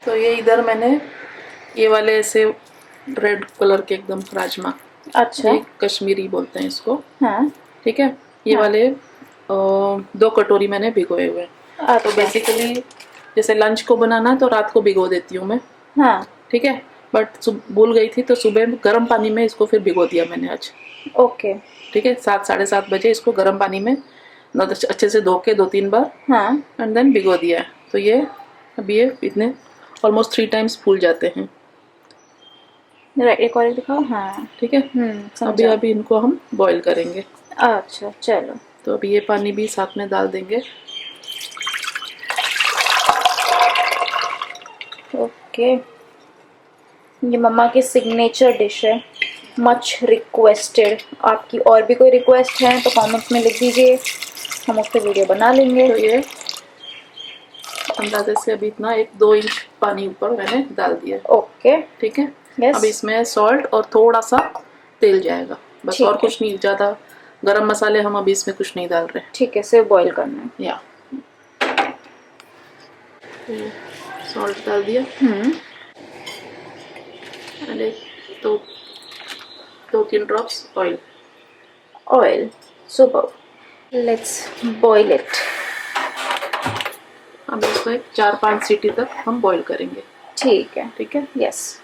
तो ये इधर मैंने ये वाले ऐसे रेड कलर के एकदम राजमा, अच्छा, ये कश्मीरी बोलते हैं इसको। हाँ ठीक है, ये हाँ। वाले 2 कटोरी मैंने भिगोए हुए हैं। तो अच्छा, बेसिकली जैसे लंच को बनाना है तो रात को भिगो देती हूँ मैं। हाँ ठीक है, बट भूल गई थी तो सुबह गर्म पानी में इसको फिर भिगो दिया मैंने आज। ओके, ठीक है, 7 साढ़े 7 बजे इसको गर्म पानी में अच्छे से धो के 2-3 बार हाँ एंड देन भिगो दिया है। तो ये अभी ये इतने ऑलमोस्ट 3 टाइम्स फूल जाते हैं। राइट, एक और एक दिखाओ। हाँ, ठीक है, अभी समझा। अभी इनको हम बॉईल करेंगे। अच्छा चलो। तो अभी ये पानी भी साथ में डाल देंगे। ओके, ये मम्मा की सिग्नेचर डिश है, मच रिक्वेस्टेड। आपकी और भी कोई रिक्वेस्ट है तो कमेंट्स में लिख दीजिए, हम उस पर वीडियो बना लेंगे। तो ये अंदाजे से अभी इतना 1-2 इंच पानी ऊपर मैंने डाल दिया। ओके, ठीक है, यस, अब इसमें सॉल्ट और थोड़ा सा तेल जाएगा बस, ठीक और है। कुछ नहीं, ज़्यादा गरम मसाले हम अभी इसमें कुछ नहीं डाल रहे। ठीक है, सिर्फ बॉईल करना है। या सॉल्ट डाल दिया एंड तो 2-3 drops oil. Oil, super, let's boil it. अब इसको 4-5 सीटी तक हम बॉईल करेंगे। ठीक है, ठीक है, यस।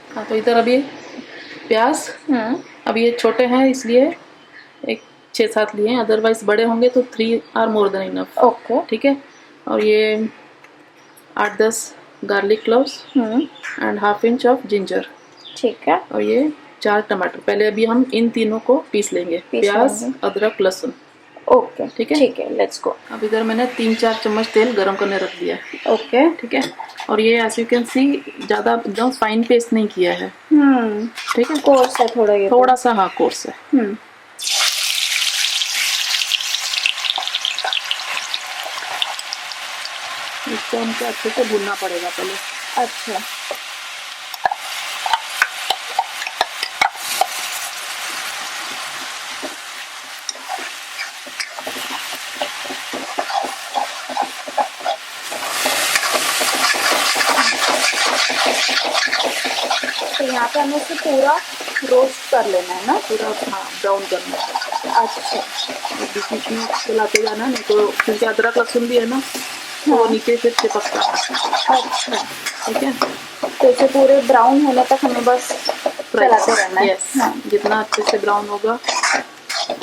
हाँ तो इधर अभी प्याज, अभी ये छोटे हैं इसलिए एक 6-7 लिए हैं, अदरवाइज बड़े होंगे तो 3 are more than enough. Okay, ठीक है, और ये 8-10 garlic cloves and half inch of ginger. ठीक है, और ये 4 टमाटर। पहले अभी हम इन तीनों को पीस लेंगे, प्याज अदरक लहसुन। ओके, ठीक है, ठीक है, लेट्स गो। अब इधर मैंने 3-4 चम्मच तेल गरम करने रख दिया है। ओके, ठीक है, और ये एज यू कैन सी ज़्यादा एकदम फाइन पेस्ट नहीं किया है। ठीक है, कोर्स है थोड़ा, ये थोड़ा सा हाँ कोर्स है। इसको हमको अच्छे से भूनना पड़ेगा पहले। अच्छा, तो यहाँ पे हमें इसे पूरा रोस्ट कर लेना है ना? पूरा हाँ ब्राउन करना है। अच्छा, बीच बीच में चलाते जाना, नहीं तो क्योंकि अदरक लहसुन भी है ना तो वो नीचे से चिपकता है। अच्छा, ठीक है, तो इसे पूरे ब्राउन होने तक हमें बस चलाते रहना है। यस, जितना अच्छे से ब्राउन होगा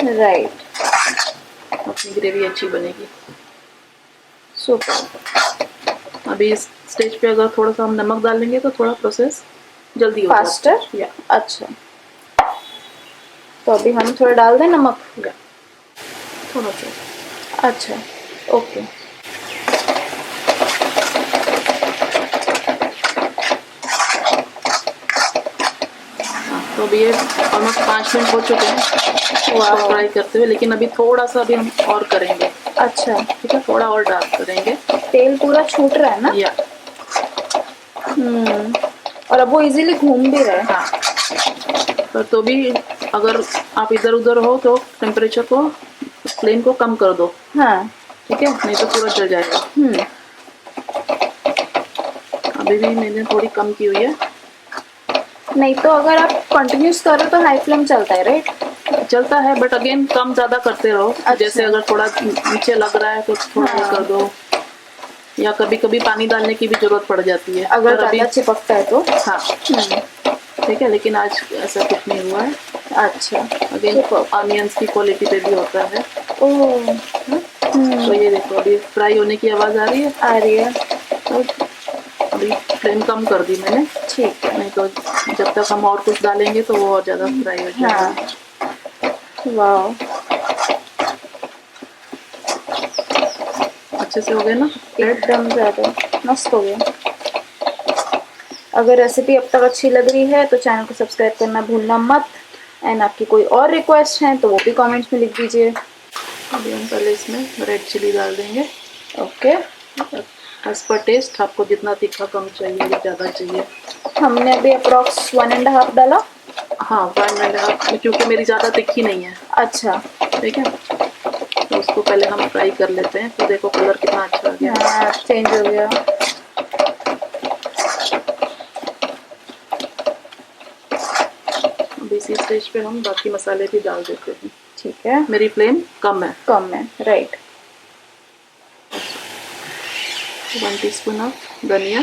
राइट, अपनी ग्रेवी अच्छी बनेगी। सुपर। अभी इस स्टेज पे अगर थोड़ा सा हम नमक डाल लेंगे तो थोड़ा प्रोसेस जल्दी हो फास्टर, या अच्छा, तो अभी हम थोड़ा डाल दें नमक, या थोड़ा सा। अच्छा, ओके, तो अभी ये ऑलमोस्ट 5 मिनट हो चुके हैं फ्राई करते हुए, लेकिन अभी थोड़ा सा अभी हम और करेंगे। अच्छा, ठीक है, थोड़ा और डार्क करेंगे। तेल पूरा छूट रहा है ना? या और अब वो इजीली घूम भी रहा है। हाँ, पर तो भी अगर आप इधर उधर हो तो टेम्परेचर को फ्लेम को कम कर दो। हाँ, ठीक है, नहीं तो पूरा जल जाएगा। अभी भी मैंने थोड़ी कम की हुई है। नहीं तो अगर आप कंटिन्यूस करो तो हाई फ्लेम चलता है, राइट? चलता है बट अगेन कम ज़्यादा करते रहो। अच्छा। जैसे अगर थोड़ा नीचे लग रहा है तो थोड़ा कर दो, या कभी कभी पानी डालने की भी जरूरत पड़ जाती है अगर पर ज़्यादा चिपकता है तो। हाँ ठीक है, लेकिन आज ऐसा कुछ नहीं हुआ है। अच्छा, अगेन ऑनियंस की क्वालिटी पे भी होता है। ओह, तो ये देखो अभी फ्राई होने की आवाज़ आ रही है। आ रही है। तो अभी फ्लेम कम कर दी मैंने, ठीक है, नहीं तो जब तक हम और कुछ डालेंगे तो वो और ज़्यादा फ्राई हो जाएगा। हाँ, वाह, अच्छे से हो गए ना? एकदम ज़्यादा मस्त हो गया। अगर रेसिपी अब तक अच्छी लग रही है तो चैनल को सब्सक्राइब करना भूलना मत। एंड आपकी कोई और रिक्वेस्ट है तो वो भी कमेंट्स में लिख दीजिए। अभी हम पहले इसमें रेड चिली डाल देंगे। ओके, एज पर टेस्ट, आपको जितना तीखा कम चाहिए या ज़्यादा चाहिए। हमने अभी अप्रॉक्स 1.5 डाला। हाँ 1.5, क्योंकि मेरी ज़्यादा तीखी नहीं है। अच्छा, ठीक है, तो उस इसको पहले हम फ्राई कर लेते हैं, फिर देखो कलर कितना अच्छा आ गया। हाँ, चेंज हो गया। अब इसी स्टेज पे हम बाकी मसाले भी डाल देते हैं। ठीक है, मेरी फ्लेम कम है। कम है, राइट। 1 टीस्पून ऑफ धनिया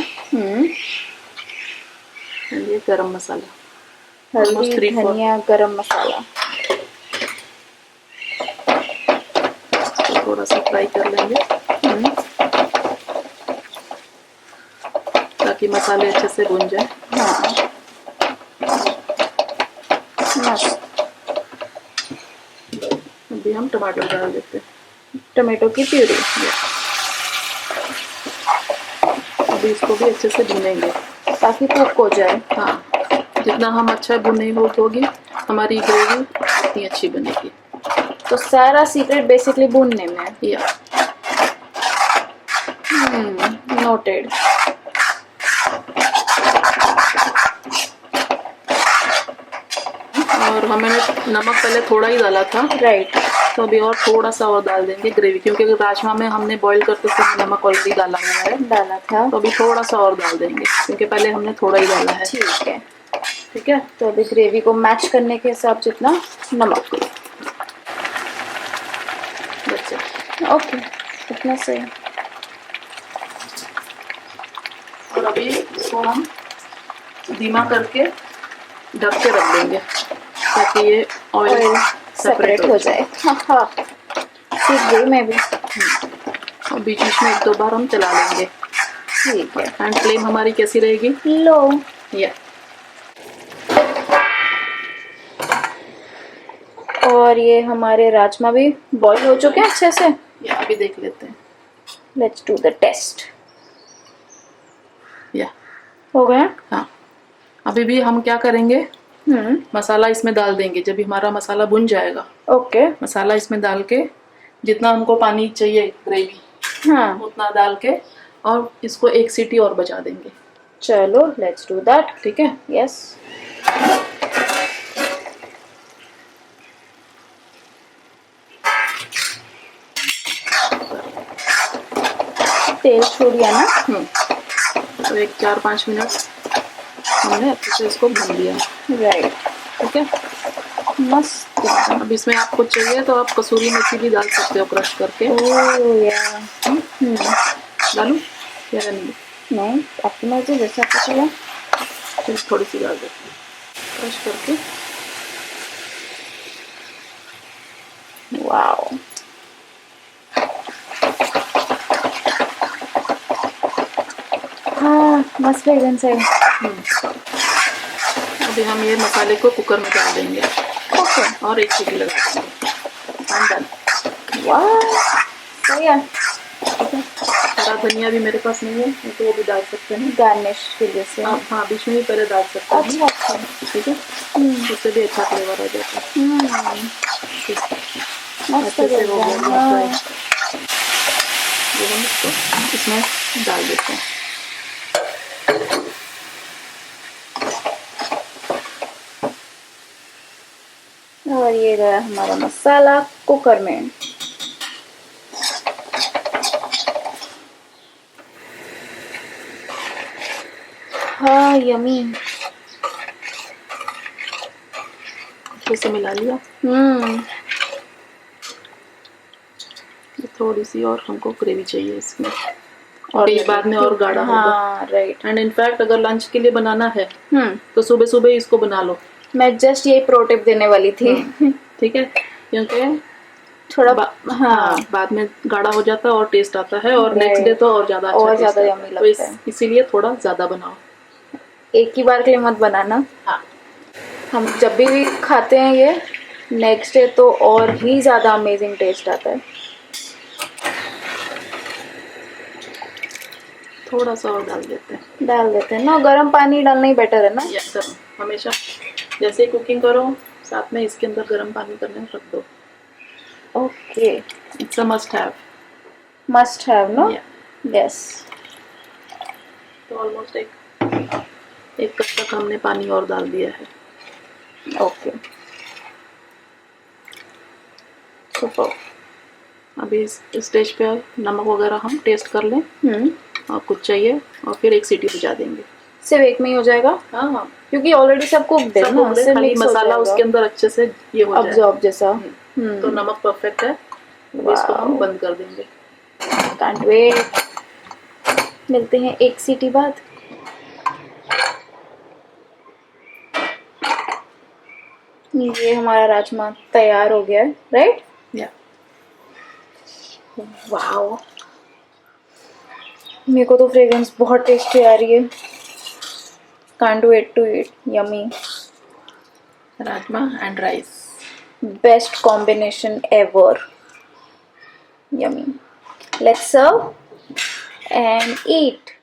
एंड ये गरम मसाला, हल्दी, धनिया, गरम मसाला। तो थोड़ा सा फ्राई कर लेंगे ताकि मसाले अच्छे से भुन जाए। हाँ, मस्त। अभी हम टमाटर डाल देते हैं, टमाटो की प्यूरी। अभी इसको भी अच्छे से भुनेंगे ताकि कुक हो जाए। हाँ, जितना हम अच्छा भुने होगी हमारी ग्रेवी उतनी अच्छी बनेगी। तो सारा सीक्रेट बेसिकली भूनने में है। या नोटेड। और हमने नमक पहले थोड़ा ही डाला था, राइट। तो अभी और थोड़ा सा और डाल देंगे ग्रेवी, क्योंकि राजमा में हमने बॉईल करते समय नमक ऑलरेडी डाला हुआ है। डाला था, तो अभी थोड़ा सा और डाल देंगे, क्योंकि पहले हमने थोड़ा ही डाला है। ठीक है। ठीक है, तो अभी ग्रेवी को मैच करने के हिसाब से इतना नमक। ओके, इतना सही। और अभी इसको हम धीमा करके ढक के रख देंगे ताकि ये ऑयल सेपरेट हो जाए। हाँ, सीख गई मैं भी। और बीच बीच में 1-2 बार हम चला लेंगे। ठीक है। एंड फ्लेम हमारी कैसी रहेगी? लो। या और ये हमारे राजमा भी बॉईल हो चुके हैं अच्छे से। या अभी देख लेते हैं। Let's do the test. या हो गया। हाँ, अभी भी हम क्या करेंगे, मसाला इसमें डाल देंगे जब भी हमारा मसाला भुन जाएगा। ओके। मसाला इसमें डाल के जितना हमको पानी चाहिए ग्रेवी, हाँ, उतना डाल के और इसको 1 सीटी और बजा देंगे। चलो लेट्स डू दैट। ठीक है। यस। तेल छोड़ दिया ना? तो एक 4-5 मिनट हमने अच्छे से इसको भून लिया। राइट। ठीक है, मस्त। अब इसमें आपको चाहिए तो आप कसूरी मेथी भी डाल सकते हो क्रश करके। ओह या। डालूं या नहीं? नहीं, आपकी मर्जी, जैसा आपको चाहिए। फिर थोड़ी सी डाल देते हैं क्रश करके। वाओ, हाँ मस्त एकदम से। अभी हम ये मसाले को कुकर में डाल देंगे। ओके। और 1 सीटी लगा देंगे। डन। वाह, सही है। हरा धनिया भी मेरे पास नहीं है, तो वो भी डाल सकते हैं गार्निश के लिए से। हाँ, बीच में ही पहले डाल सकते हैं। अच्छा अच्छा। ठीक है, उससे भी अच्छा फ्लेवर आ जाता है। मस्त अच्छे से हो गया हाँ। ये हम इसको इसमें डाल देते हैं। और ये गया हमारा मसाला कुकर में। हाँ यमी। अच्छे से मिला लिया। थोड़ी सी और हमको ग्रेवी चाहिए इसमें, और ये बाद में और गाढ़ा होगा। हाँ राइट। एंड इनफैक्ट अगर लंच के लिए बनाना है तो सुबह सुबह इसको बना लो। मैं जस्ट यही प्रो टिप देने वाली थी। ठीक है, क्योंकि थोड़ा हाँ बाद में गाढ़ा हो जाता है और टेस्ट आता है, और नेक्स्ट डे तो और ज्यादा और ज्यादा यम्मी लगता है। इसीलिए थोड़ा ज्यादा बनाओ, एक ही बार के लिए मत बनाना। हाँ, हम जब भी खाते हैं ये नेक्स्ट डे तो और ही ज्यादा अमेजिंग टेस्ट आता है। थोड़ा सा और डाल देते हैं ना, गर्म पानी डालना ही बेटर है ना। यस, हमेशा जैसे ही कुकिंग करो साथ में इसके अंदर गर्म पानी करने रख दो। Okay, it's a must have no. Yes. तो ऑलमोस्ट एक कप तक हमने पानी और डाल दिया है। Okay, super. अभी इस स्टेज पे नमक वगैरह हम टेस्ट कर लें और कुछ चाहिए और फिर एक सीटी बजा देंगे। सिर्फ एक में ही हो जाएगा? हाँ हाँ, क्योंकि ऑलरेडी सब कुक्ड है ना, सब खाली मसाला उसके अंदर अच्छे से ये हो जाए, अब्जॉर्ब जैसा। तो नमक परफेक्ट है। तो इसको हम बंद कर देंगे। Can't wait. मिलते हैं एक सीटी बाद। ये हमारा राजमा तैयार हो गया है, राइट? या वाओ, मेरे को तो फ्रेग्रेंस बहुत टेस्टी आ रही है। Can't wait to eat. Yummy. Rajma and rice, best combination ever. Yummy. Let's serve and eat.